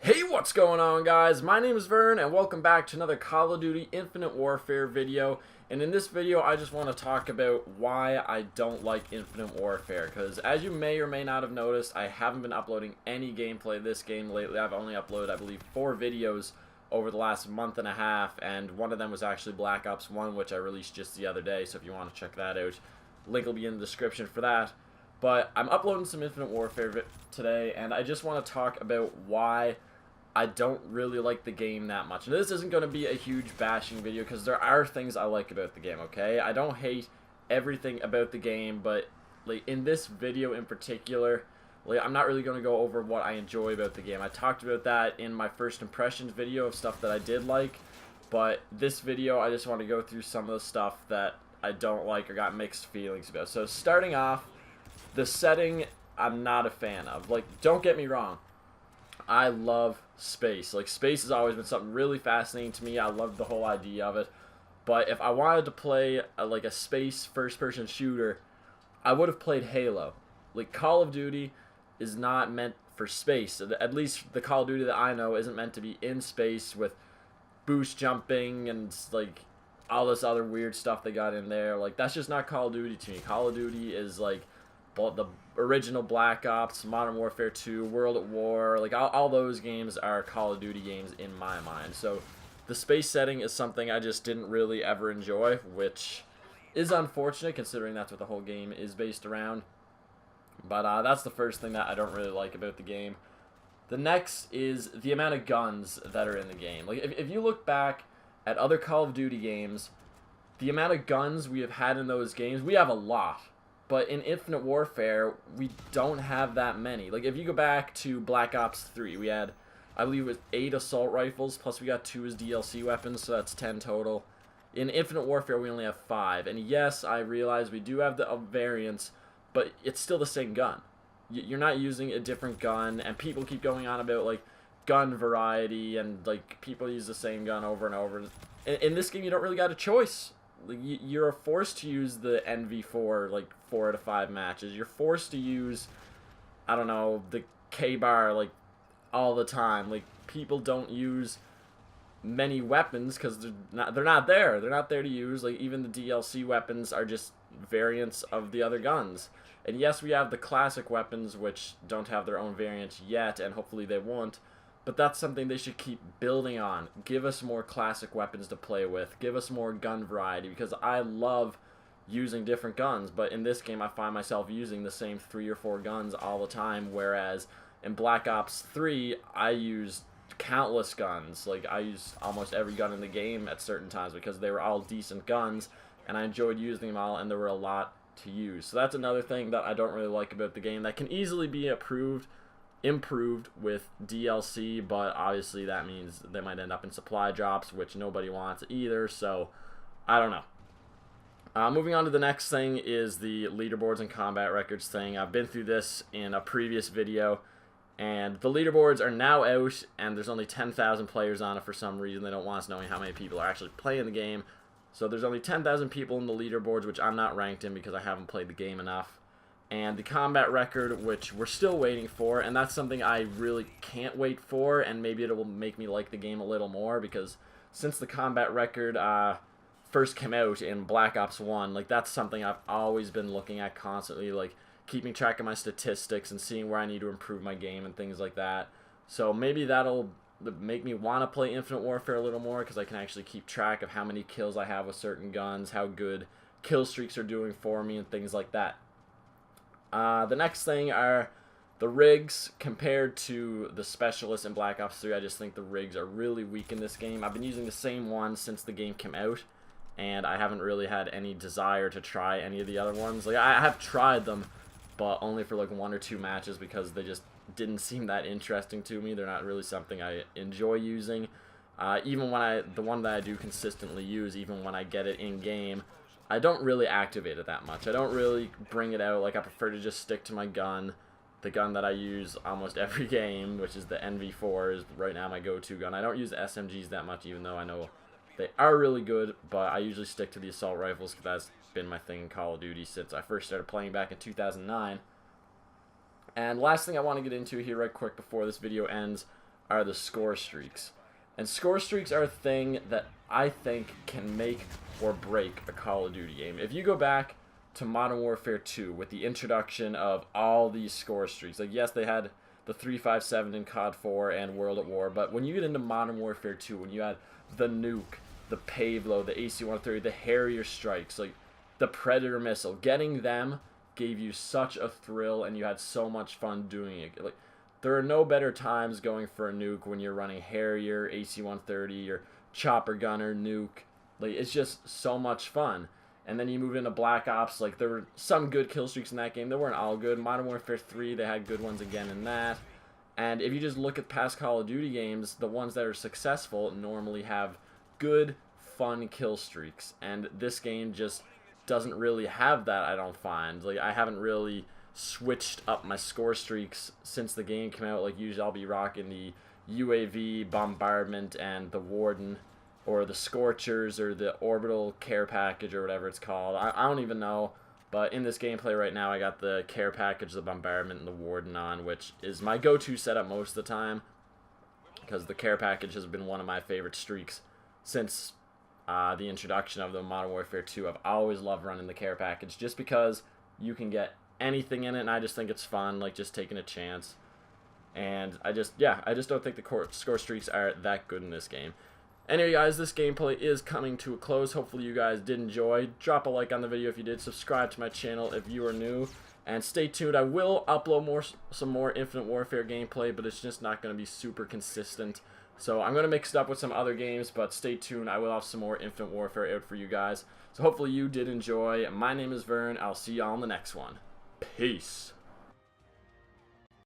Hey, what's going on, guys? My name is Vern, and welcome back to another Call of Duty Infinite Warfare video. And in this video, I just want to talk about why I don't like Infinite Warfare. Because as you may or may not have noticed, I haven't been uploading any gameplay of this game lately. I've only uploaded, I believe, 4 videos over the last month and a half. And one of them was actually Black Ops 1, which I released just the other day. So if you want to check that out, link will be in the description for that. But I'm uploading some Infinite Warfare today, and I just want to talk about why I don't really like the game that much. And this isn't going to be a huge bashing video because there are things I like about the game, okay? I don't hate everything about the game, but like in this video in particular, like I'm not really going to go over what I enjoy about the game. I talked about that in my first impressions video of stuff that I did like, but this video I just want to go through some of the stuff that I don't like or got mixed feelings about. So starting off, the setting I'm not a fan of. Like, don't get me wrong, I love space. Like, space has always been something really fascinating to me. I love the whole idea of it. But if I wanted to play like a space first-person shooter, I would have played Halo. Like, Call of Duty is not meant for space. At least the Call of Duty that I know isn't meant to be in space with boost jumping and like all this other weird stuff they got in there. Like, that's just not Call of Duty to me. Call of Duty is like the original Black Ops, Modern Warfare 2, World at War, like all those games are Call of Duty games in my mind. So the space setting is something I just didn't really ever enjoy, which is unfortunate considering that's what the whole game is based around. But that's the first thing that I don't really like about the game. The next is the amount of guns that are in the game. Like, if you look back at other Call of Duty games, the amount of guns we have had in those games, we have a lot. But in Infinite Warfare, we don't have that many. Like, if you go back to Black Ops 3, we had, I believe it was 8 assault rifles, plus we got 2 as DLC weapons, so that's 10 total. In Infinite Warfare, we only have 5. And yes, I realize we do have the variants, but it's still the same gun. You're not using a different gun, and people keep going on about, like, gun variety, and, like, people use the same gun over and over. In this game, you don't really got a choice. Like, you're forced to use the NV4 like 4 out of 5 matches. You're forced to use, I don't know, the K-bar like all the time. Like, people don't use many weapons because they're not there. They're not there to use. Like, even the DLC weapons are just variants of the other guns. And yes, we have the classic weapons which don't have their own variants yet, and hopefully they won't. But that's something they should keep building on. Give us more classic weapons to play with. Give us more gun variety, because I love using different guns. But in this game, I find myself using the same 3 or 4 guns all the time, whereas in Black Ops 3, I used countless guns. Like, I used almost every gun in the game at certain times because they were all decent guns, and I enjoyed using them all, and there were a lot to use. So that's another thing that I don't really like about the game that can easily be improved with DLC, but obviously that means they might end up in supply drops, which nobody wants either, so I don't know. Moving on to the next thing is the leaderboards and combat records thing. I've been through this in a previous video, and the leaderboards are now out, and there's only 10,000 players on it for some reason. They don't want us knowing how many people are actually playing the game, so there's only 10,000 people in the leaderboards, which I'm not ranked in because I haven't played the game enough. And the combat record, which we're still waiting for, and that's something I really can't wait for, and maybe it will make me like the game a little more, because since the combat record first came out in Black Ops 1, like, that's something I've always been looking at constantly, like, keeping track of my statistics and seeing where I need to improve my game and things like that. So maybe that'll make me want to play Infinite Warfare a little more, because I can actually keep track of how many kills I have with certain guns, how good kill streaks are doing for me, and things like that. The next thing are the rigs compared to the specialists in Black Ops 3. I just think the rigs are really weak in this game. I've been using the same one since the game came out, and I haven't really had any desire to try any of the other ones. Like, I have tried them, but only for like 1 or 2 matches because they just didn't seem that interesting to me. They're not really something I enjoy using. Even when the one that I do consistently use, even when I get it in game, I don't really activate it that much. I don't really bring it out. Like, I prefer to just stick to my gun, the gun that I use almost every game, which is the NV4 is right now my go-to gun. I don't use SMGs that much, even though I know they are really good, but I usually stick to the assault rifles because that's been my thing in Call of Duty since I first started playing back in 2009. And last thing I want to get into here right quick before this video ends are the score streaks. And score streaks are a thing that I think can make or break a Call of Duty game. If you go back to Modern Warfare 2 with the introduction of all these score streaks, like yes, they had the 357 in COD 4 and World at War, but when you get into Modern Warfare 2, when you had the Nuke, the Pavlo, the AC-130, the Harrier strikes, like the Predator missile, getting them gave you such a thrill and you had so much fun doing it. Like, there are no better times going for a nuke when you're running Harrier, AC-130, or Chopper Gunner, Nuke. Like, it's just so much fun. And then you move into Black Ops. Like, there were some good kill streaks in that game. They weren't all good. Modern Warfare 3, they had good ones again in that. And if you just look at past Call of Duty games, the ones that are successful normally have good, fun kill streaks. And this game just doesn't really have that, I don't find. Like, I haven't really switched up my score streaks since the game came out. Like, usually I'll be rocking the UAV, Bombardment, and the Warden, or the Scorchers, or the Orbital Care Package, or whatever it's called. I don't even know, but in this gameplay right now, I got the Care Package, the Bombardment, and the Warden on, which is my go-to setup most of the time, because the Care Package has been one of my favorite streaks since the introduction of the Modern Warfare 2. I've always loved running the Care Package, just because you can get anything in it, and I just think it's fun, like just taking a chance. And I just don't think the score streaks are that good in this game. Anyway, guys, this gameplay is coming to a close. Hopefully you guys did enjoy. Drop a like on the video if you did. Subscribe to my channel if you are new. And stay tuned. I will upload some more Infinite Warfare gameplay, but it's just not going to be super consistent. So I'm going to mix it up with some other games, but stay tuned. I will have some more Infinite Warfare out for you guys. So hopefully you did enjoy. My name is Vern. I'll see y'all in the next one. Peace.